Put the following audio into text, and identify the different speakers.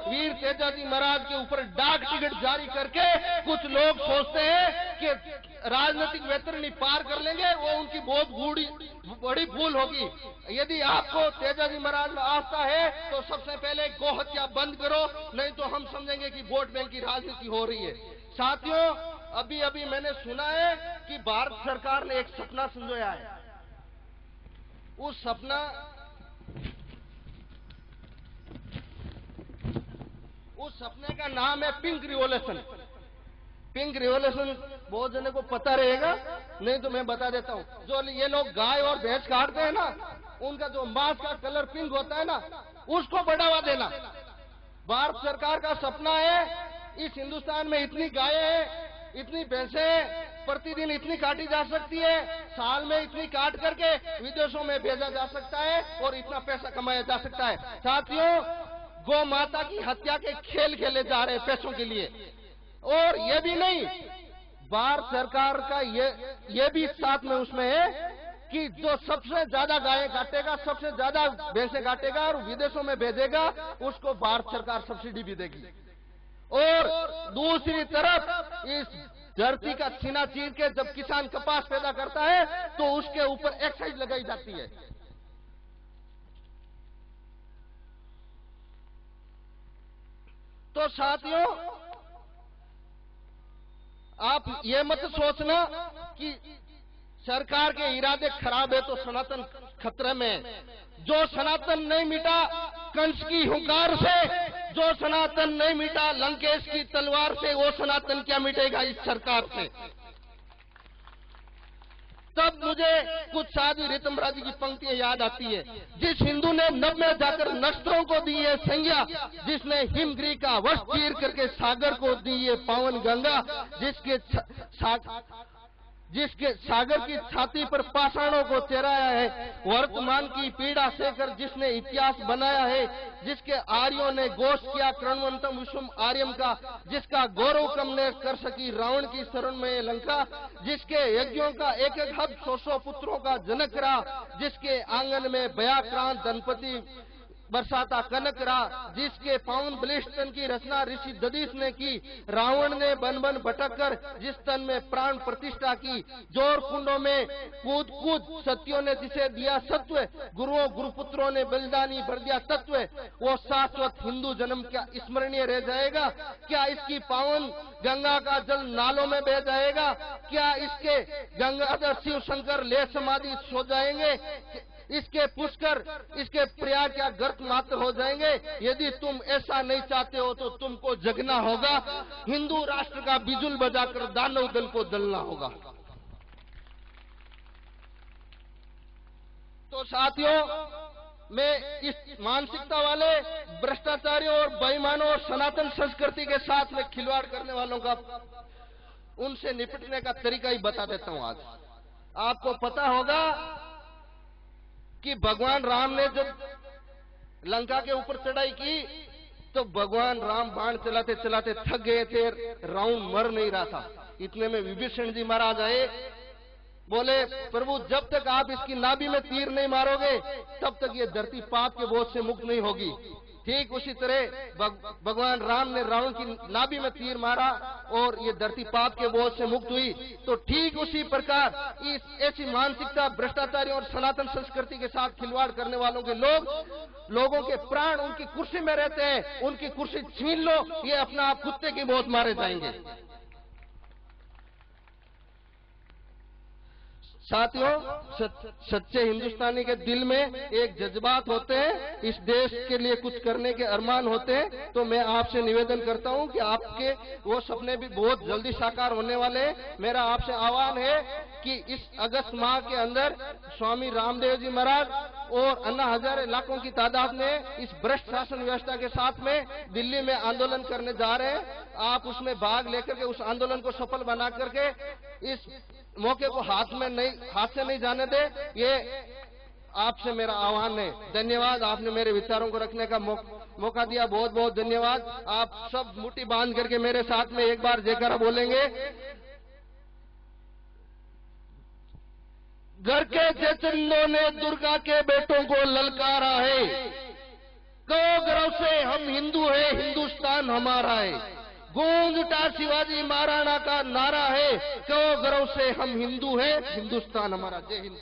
Speaker 1: वीर तेजाजी महाराज के ऊपर डाक टिकट जारी करके कुछ लोग सोचते हैं कि राजनीतिक वैतरणी पार कर लेंगे, वो उनकी बहुत बड़ी भूल होगी। यदि आपको तेजाजी महाराज में आस्था है तो सबसे पहले गौ हत्या बंद करो, नहीं तो हम समझेंगे कि वोट बैंक की राजनीति हो रही है। साथियों, अभी अभी मैंने सुना है कि भारत सरकार ने एक सपना संजोया है। उस सपने का नाम है पिंक रिवॉल्यूशन। पिंक रिवॉल्यूशन बहुत जने को पता रहेगा, नहीं तो मैं बता देता हूं। जो ये लोग गाय और भैंस काटते हैं ना, उनका जो मांस का कलर पिंक होता है ना, उसको बढ़ावा देना भारत सरकार का सपना है। इस हिंदुस्तान में इतनी गायें हैं, इतनी भैंसें प्रतिदिन इतनी काटी जा सकती है, साल में इतनी काट करके विदेशों में भेजा जा सकता है और इतना पैसा कमाया जा सकता है। साथियों, गौ माता की हत्या के खेल खेले जा रहे हैं पैसों के लिए। और ये भी नहीं, भारत सरकार का ये भी साथ में उसमें है कि जो सबसे ज्यादा गायें काटेगा, सबसे ज्यादा भैंसें काटेगा और विदेशों में भेजेगा, उसको भारत सरकार सब्सिडी भी देगी। और दूसरी तरफ इस धरती का सीना चीर के जब किसान कपास पैदा करता है तो उसके ऊपर एक्साइज लगाई जाती है। तो साथियों, आप ये मत सोचना कि सरकार के इरादे खराब है तो सनातन खतरे में। जो सनातन नहीं मिटा कंस की हुंकार से, जो सनातन नहीं मिटा लंकेश की तलवार से, वो सनातन क्या मिटेगा इस सरकार से। तब मुझे कुछ साधु ऋतमराज जी की पंक्तियां याद आती है। जिस हिंदू ने नभ में जाकर नस्त्रों को दी है संज्ञा, जिसने हिमगिरी का वश चीर करके सागर को दी है पावन गंगा, जिसके सागर की छाती पर पाषाणों को चेराया है, वर्तमान की पीड़ा सहकर जिसने इतिहास बनाया है, जिसके आर्यों ने गोष्ठ किया कृण्वंतम विश्वम आर्यम का, जिसका गौरव कम ने कर सकी रावण की शरण में लंका, जिसके यज्ञों का एक एक हब 100 पुत्रों का जनक रहा, जिसके आंगन में भयाक्रांत धनपति बरसाता कनक रहा, जिसके पावन बलिष्ठ तन की रचना ऋषि दधीच ने की, रावण ने बन बन भटक कर जिस तन में प्राण प्रतिष्ठा की, जोर कुंडों में कूद कूद सत्यों ने जिसे दिया सत्व, गुरुओं गुरुपुत्रों ने बलिदानी भर दिया तत्व, वो शाश्वत हिंदू जन्म क्या स्मरणीय रह जाएगा? क्या इसकी पावन गंगा का जल नालों में बह जाएगा? क्या इसके गंगाधर शिव शंकर ले समाधि सो जाएंगे? इसके पुष्कर, इसके प्रयाग क्या गर्त मात्र हो जाएंगे? यदि तुम ऐसा नहीं चाहते हो तो तुमको जगना होगा, हिंदू राष्ट्र का बिजुल बजाकर दानव दल को दलना होगा। तो साथियों, मैं इस मानसिकता वाले भ्रष्टाचारियों और बेईमानों और सनातन संस्कृति के साथ में खिलवाड़ करने वालों का, उनसे निपटने का तरीका ही बता देता हूं। आज आपको पता होगा कि भगवान राम ने जब लंका के ऊपर चढ़ाई की तो भगवान राम बाण चलाते चलाते थक गए थे, रावण मर नहीं रहा था। इतने में विभीषण जी महाराज आए, बोले प्रभु जब तक आप इसकी नाभि में तीर नहीं मारोगे तब तक ये धरती पाप के बोझ से मुक्त नहीं होगी। ठीक उसी तरह भगवान राम ने रावण की नाभि में तीर मारा और ये धरती पाप के बोझ से मुक्त हुई। तो ठीक उसी प्रकार इस ऐसी मानसिकता भ्रष्टाचारियों और सनातन संस्कृति के साथ खिलवाड़ करने वालों के लोगों के प्राण उनकी कुर्सी में रहते हैं। उनकी कुर्सी छीन लो, ये अपना आप कुत्ते की मौत मारे जाएंगे। साथियों, सच्चे हिंदुस्तानी के दिल में एक जज्बात होते हैं, इस देश के लिए कुछ करने के अरमान होते हैं। तो मैं आपसे निवेदन करता हूं कि आपके वो सपने भी बहुत जल्दी साकार होने वाले हैं। मेरा आपसे आह्वान है कि इस अगस्त माह के अंदर स्वामी रामदेव जी महाराज और अन्ना हजारे लाखों की तादाद में इस भ्रष्ट शासन व्यवस्था के साथ में दिल्ली में आंदोलन करने जा रहे हैं। आप उसमें भाग लेकर के उस आंदोलन को सफल बना करके इस मौके को हाथ से नहीं जाने दे, ये आपसे मेरा आह्वान है। धन्यवाद, आपने मेरे विचारों को रखने का मौका दिया, बहुत बहुत धन्यवाद। आप सब मुट्ठी बांध करके मेरे साथ में एक बार जयकारा बोलेंगे। घर के चचंदों ने दुर्गा के बेटों को ललकारा है, कहो गर्व से हम हिंदू है, हिंदुस्तान हमारा है। गूंज उठा शिवाजी महाराणा का नारा है, कहो गर्व से हम हिंदू है, हिंदुस्तान हमारा। जय हिंद।